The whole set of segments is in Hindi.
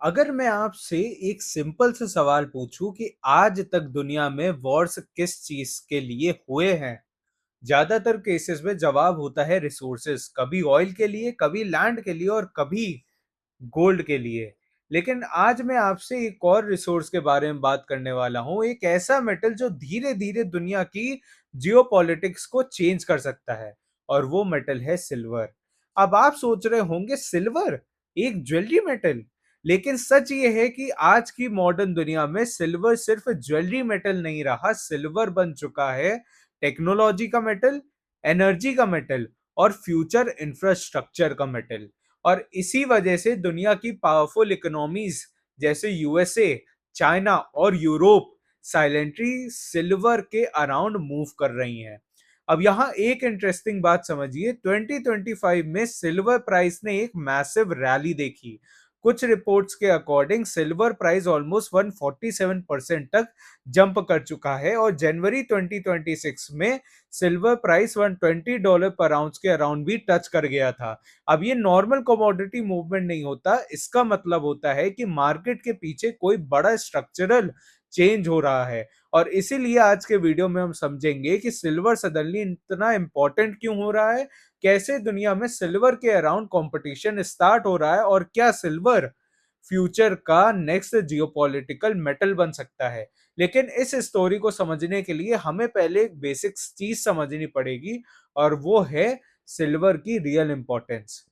अगर मैं आपसे एक सिंपल सा सवाल पूछूं कि आज तक दुनिया में वॉर्स किस चीज के लिए हुए हैं, ज्यादातर केसेस में जवाब होता है रिसोर्सेस। कभी ऑयल के लिए, कभी लैंड के लिए और कभी गोल्ड के लिए। लेकिन आज मैं आपसे एक और रिसोर्स के बारे में बात करने वाला हूं, एक ऐसा मेटल जो धीरे धीरे दुनिया की जियोपॉलिटिक्स को चेंज कर सकता है, और वो मेटल है सिल्वर। अब आप सोच रहे होंगे, सिल्वर एक ज्वेलरी मेटल? लेकिन सच ये है कि आज की मॉडर्न दुनिया में सिल्वर सिर्फ ज्वेलरी मेटल नहीं रहा, सिल्वर बन चुका है टेक्नोलॉजी का मेटल, एनर्जी का मेटल और फ्यूचर इंफ्रास्ट्रक्चर का मेटल। और इसी वजह से दुनिया की पावरफुल इकोनॉमीज जैसे यूएसए, चाइना और यूरोप साइलेंटली सिल्वर के अराउंड मूव कर रही हैं। अब यहाँ एक इंटरेस्टिंग बात समझिए, 2025 में सिल्वर प्राइस ने एक मैसिव रैली देखी। कुछ रिपोर्ट्स के अकॉर्डिंग सिल्वर प्राइस ऑलमोस्ट 147% तक जंप कर चुका है, और जनवरी 2026 में सिल्वर प्राइस $120 पर आउंस के अराउंड भी टच कर गया था। अब ये नॉर्मल कमोडिटी मूवमेंट नहीं होता, इसका मतलब होता है कि मार्केट के पीछे कोई बड़ा स्ट्रक्चरल चेंज हो रहा है। और इसीलिए आज के वीडियो में हम समझेंगे कि सिल्वर सडनली इतना इंपॉर्टेंट क्यों हो रहा है, कैसे दुनिया में सिल्वर के अराउंड कंपटीशन स्टार्ट हो रहा है, और क्या सिल्वर फ्यूचर का नेक्स्ट जियोपॉलिटिकल मेटल बन सकता है। लेकिन इस स्टोरी को समझने के लिए हमें पहले एक बेसिक चीज समझनी पड़ेगी, और वो है सिल्वर की real importance.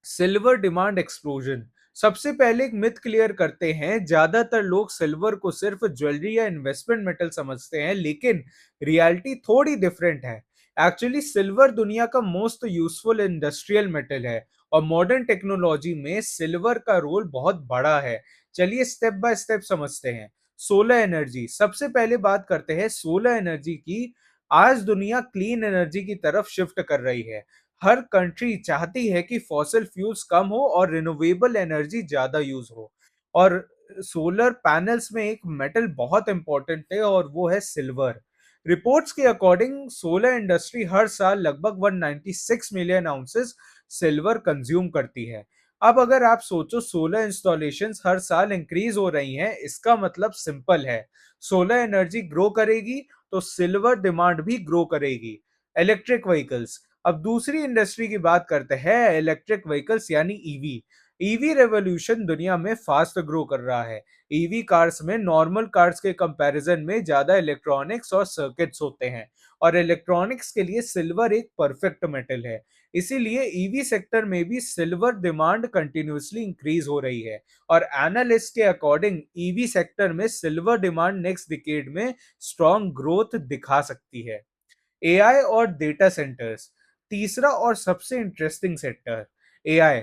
Silver demand explosion. सबसे पहले एक मिथ क्लियर करते हैं, ज्यादातर लोग सिल्वर को सिर्फ ज्वेलरी या इन्वेस्टमेंट मेटल समझते हैं, लेकिन रियलिटी थोड़ी डिफरेंट है। एक्चुअली सिल्वर दुनिया का मोस्ट यूजफुल इंडस्ट्रियल मेटल है, और मॉडर्न टेक्नोलॉजी में सिल्वर का रोल बहुत बड़ा है। चलिए स्टेप बाय स्टेप समझते हैं। सोलर एनर्जी, सबसे पहले बात करते हैं सोलर एनर्जी की। आज दुनिया क्लीन एनर्जी की तरफ शिफ्ट कर रही है। हर कंट्री चाहती है कि फॉसिल फ्यूल्स कम हो और रिन्यूएबल एनर्जी ज्यादा यूज हो। और सोलर पैनल्स में एक मेटल बहुत इंपॉर्टेंट है, और वो है सिल्वर। रिपोर्ट्स के अकॉर्डिंग सोलर इंडस्ट्री हर साल लगभग 196 मिलियन आउंसेस सिल्वर कंज्यूम करती है। अब अगर आप सोचो, सोलर इंस्टॉलेशंस हर साल इंक्रीज हो रही हैं, इसका मतलब सिंपल है, सोलर एनर्जी ग्रो करेगी तो सिल्वर डिमांड भी ग्रो करेगी। Electric vehicles. अब दूसरी इंडस्ट्री की बात करते हैं, इलेक्ट्रिक व्हीकल्स यानी ईवी। ईवी रेवोल्यूशन दुनिया में फास्ट ग्रो कर रहा है। ईवी कार्स में नॉर्मल कार्स के कंपैरिजन में ज्यादा इलेक्ट्रॉनिक्स और सर्किट्स होते हैं, और इलेक्ट्रॉनिक्स के लिए सिल्वर एक परफेक्ट मेटल है। इसीलिए ईवी सेक्टर में भी सिल्वर डिमांड कंटिन्यूसली इंक्रीज हो रही है, और एनालिस्ट के अकॉर्डिंग ईवी सेक्टर में सिल्वर डिमांड नेक्स्ट डिकेड में स्ट्रॉन्ग ग्रोथ दिखा सकती है। एआई और डेटा सेंटर्स, तीसरा और सबसे इंटरेस्टिंग सेक्टर। एआई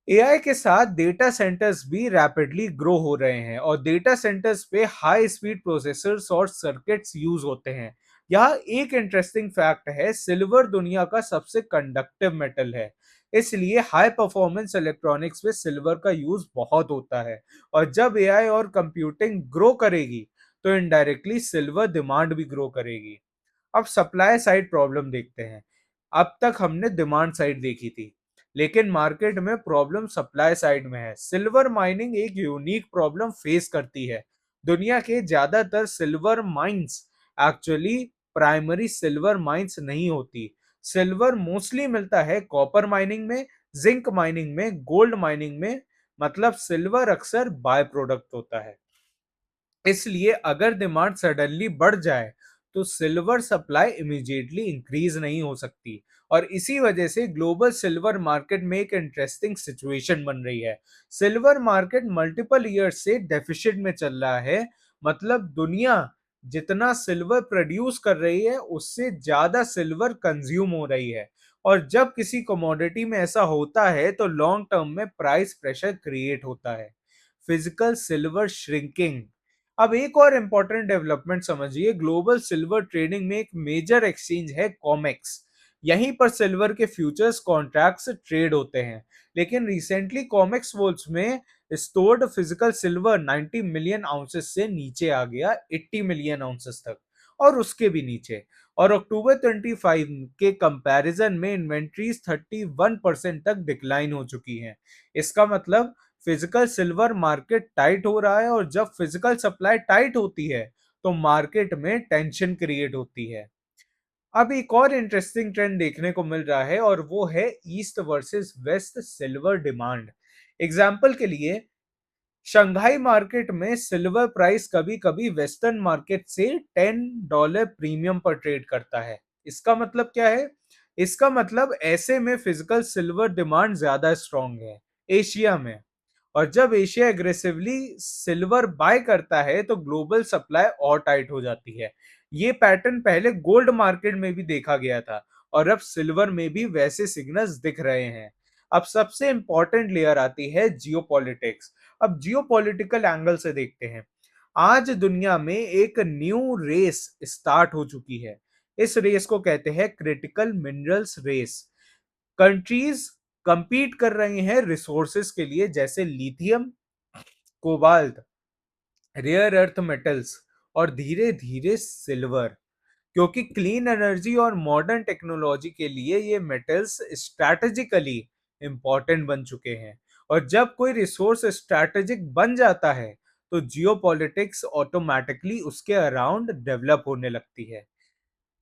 एआई के साथ डेटा सेंटर्स भी रैपिडली ग्रो हो रहे हैं, और डेटा सेंटर्स पे हाई स्पीड प्रोसेसर्स और सर्किट्स यूज होते हैं। यहाँ एक इंटरेस्टिंग फैक्ट है, सिल्वर दुनिया का सबसे कंडक्टिव मेटल है, इसलिए हाई परफॉर्मेंस इलेक्ट्रॉनिक्स में सिल्वर का यूज बहुत होता है। और जब एआई और कंप्यूटिंग ग्रो करेगी, तो इनडायरेक्टली सिल्वर डिमांड भी ग्रो करेगी। अब सप्लाई साइड प्रॉब्लम देखते हैं। अब तक हमने डिमांड साइड देखी थी, लेकिन मार्केट में प्रॉब्लम सप्लाई साइड में है। सिल्वर माइनिंग एक यूनिक प्रॉब्लम फेस करती है। दुनिया के ज्यादातर silver mines actually primary silver mines नहीं होती। सिल्वर मोस्टली मिलता है कॉपर माइनिंग में, जिंक माइनिंग में, गोल्ड माइनिंग में। मतलब सिल्वर अक्सर बाय प्रोडक्ट होता है। इसलिए अगर डिमांड सडनली बढ़ जाए, तो सिल्वर सप्लाई इमीडिएटली इंक्रीज नहीं हो सकती। और इसी वजह से ग्लोबल सिल्वर मार्केट में एक इंटरेस्टिंग सिचुएशन बन रही है। सिल्वर मार्केट मल्टीपल ईयर्स से डेफिसिट में चल रहा है। मतलब दुनिया जितना सिल्वर प्रोड्यूस कर रही है, उससे ज्यादा सिल्वर कंज्यूम हो रही है। और जब किसी कमोडिटी में ऐसा होता है, तो लॉन्ग टर्म में प्राइस प्रेशर क्रिएट होता है। Physical silver shrinking. अब एक और इंपॉर्टेंट डेवलपमेंट समझिए, ग्लोबल सिल्वर ट्रेडिंग में एक मेजर एक्सचेंज है कॉमेक्स। यहीं पर सिल्वर के फ्यूचर्स कॉन्ट्रैक्ट्स ट्रेड होते हैं। लेकिन रिसेंटली कॉमेक्स वॉल्स में stored physical silver 90 million ounces से नीचे आ गया 80 मिलियन आउंसेस तक, और उसके भी नीचे। और अक्टूबर 25 के कंपैरिजन में इन्वेंट्रीज 31% तक डिक्लाइन हो चुकी हैं। इसका मतलब फिजिकल सिल्वर मार्केट टाइट हो रहा है, और जब फिजिकल सप्लाई टाइट होती है तो मार्केट में टेंशन क्रिएट होती है। अब एक और इंटरेस्टिंग ट्रेंड देखने को मिल रहा है, और वो है east versus West silver demand. Example के लिए, शंघाई मार्केट में सिल्वर प्राइस कभी कभी वेस्टर्न मार्केट से $10 प्रीमियम पर ट्रेड करता है। इसका मतलब क्या है? इसका मतलब ऐसे में फिजिकल सिल्वर डिमांड ज्यादा स्ट्रांग है एशिया में, और जब एशिया एग्रेसिवली सिल्वर बाय करता है तो ग्लोबल सप्लाई और टाइट हो जाती है। ये पैटर्न पहले गोल्ड मार्केट में भी देखा गया था, और अब सिल्वर में भी वैसे सिग्नल्स दिख रहे हैं। अब सबसे इंपॉर्टेंट लेयर आती है जियोपॉलिटिक्स। अब जियोपॉलिटिकल एंगल से देखते हैं। आज दुनिया में एक न्यू रेस स्टार्ट हो चुकी है। इस रेस को कहते हैं critical minerals race. Countries compete कर रही हैं रिसोर्सेस के लिए, जैसे lithium, cobalt, rare earth metals, और धीरे धीरे सिल्वर। क्योंकि क्लीन एनर्जी और मॉडर्न टेक्नोलॉजी के लिए ये मेटल्स स्ट्रैटेजिकली इंपॉर्टेंट बन चुके हैं। और जब कोई रिसोर्स स्ट्रैटेजिक बन जाता है तो जियोपॉलिटिक्स ऑटोमेटिकली उसके अराउंड डेवलप होने लगती है।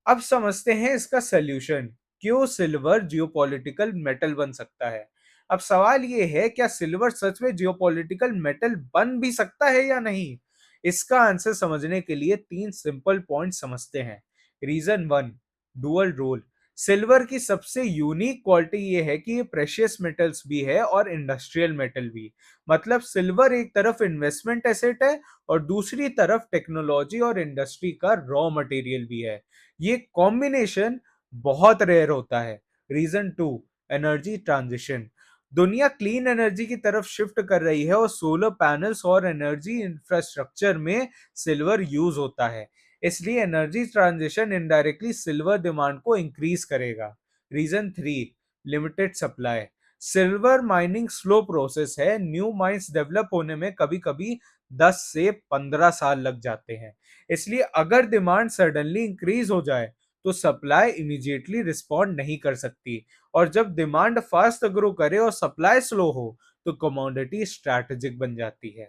अब समझते हैं इसका सल्यूशन। क्यों सिल्वर जियोपॉलिटिकल मेटल बन सकता है? अब सवाल ये है, क्या सिल्वर सच में जियोपॉलिटिकल मेटल बन भी सकता है या नहीं? इसका आंसर समझने के लिए तीन सिंपल पॉइंट समझते हैं। Reason one, dual role. Silver की सबसे यूनिक क्वालिटी ये है कि ये प्रेशियस मेटल्स भी है और इंडस्ट्रियल मेटल भी। मतलब सिल्वर एक तरफ इन्वेस्टमेंट एसेट है और दूसरी तरफ टेक्नोलॉजी और इंडस्ट्री का रॉ मटेरियल भी है। ये कॉम्बिनेशन बहुत रेयर होता है। Reason two, energy transition. दुनिया क्लीन एनर्जी की तरफ शिफ्ट कर रही है और सोलर पैनल्स और एनर्जी इंफ्रास्ट्रक्चर में सिल्वर यूज होता है। इसलिए energy transition indirectly silver demand को इंक्रीज करेगा। Reason three, limited supply. Silver mining slow process है। न्यू माइंस डेवलप होने में कभी कभी 10 से 15 साल लग जाते हैं। इसलिए अगर डिमांड सडनली इंक्रीज हो जाए तो सप्लाई इमीडिएटली रिस्पॉन्ड नहीं कर सकती, और जब डिमांड फास्ट ग्रो करे और सप्लाई स्लो हो तो कमोडिटी स्ट्रैटेजिक बन जाती है।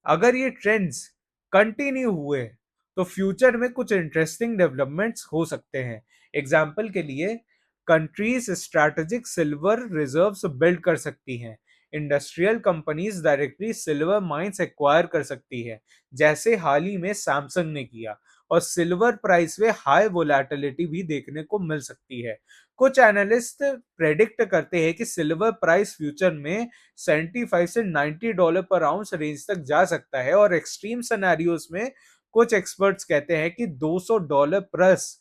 अगर ये ट्रेंड्स कंटिन्यू हुए तो फ्यूचर में कुछ इंटरेस्टिंग डेवलपमेंट्स हो सकते हैं। एग्जाम्पल के लिए, countries strategic silver reserves build कर सकती हैं। Industrial companies directly silver mines acquire कर सकती है, जैसे हाल ही में सैमसंग ने किया। और सिल्वर प्राइस में हाई वोलेटिलिटी भी देखने को मिल सकती है। कुछ एनालिस्ट प्रेडिक्ट करते हैं कि सिल्वर प्राइस फ्यूचर में 75 से $90 पर आउंस रेंज तक जा सकता है, और एक्सट्रीम सिनेरियोज में कुछ एक्सपर्ट्स कहते हैं कि $200 प्लस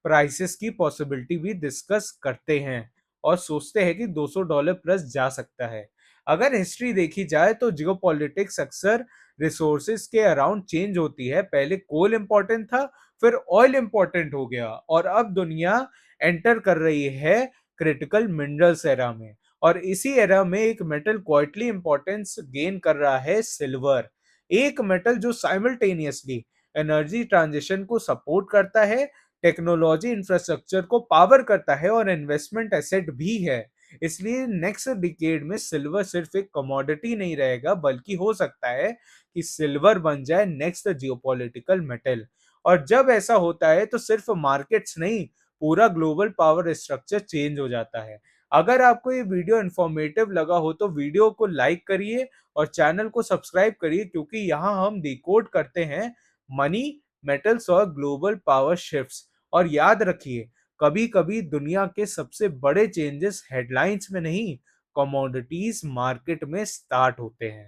प्राइसेस की पॉसिबिलिटी भी डिस्कस करते हैं, और सोचते हैं कि $200 प्लस जा सकता है। अगर हिस्ट्री देखी जाए तो जियोपॉलिटिक्स अक्सर रिसोर्सेज के अराउंड चेंज होती है। पहले कोल इंपॉर्टेंट था, फिर ऑयल इंपॉर्टेंट हो गया, और अब दुनिया एंटर कर रही है क्रिटिकल मिनरल्स एरा में। और इसी एरा में एक मेटल क्वाइटली इंपॉर्टेंस गेन कर रहा है, सिल्वर। एक मेटल जो साइमल्टेनियसली एनर्जी ट्रांजिशन को सपोर्ट करता है, टेक्नोलॉजी इंफ्रास्ट्रक्चर को पावर करता है, और इन्वेस्टमेंट एसेट भी है। इसलिए नेक्स्ट डिकेड में सिल्वर सिर्फ एक कमोडिटी नहीं रहेगा, बल्कि हो सकता है कि सिल्वर बन जाए नेक्स्ट जियोपॉलिटिकल मेटल। और जब ऐसा होता है तो सिर्फ मार्केट्स नहीं, पूरा ग्लोबल पावर स्ट्रक्चर चेंज हो जाता है। अगर आपको ये वीडियो इंफॉर्मेटिव लगा हो तो वीडियो को लाइक करिए और चैनल को सब्सक्राइब करिए, क्योंकि यहाँ हम डिकोड करते हैं मनी, मेटल्स और ग्लोबल पावर शिफ्ट्स। और याद रखिए, कभी कभी दुनिया के सबसे बड़े चेंजेस हेडलाइंस में नहीं, कमोडिटीज मार्केट में स्टार्ट होते हैं।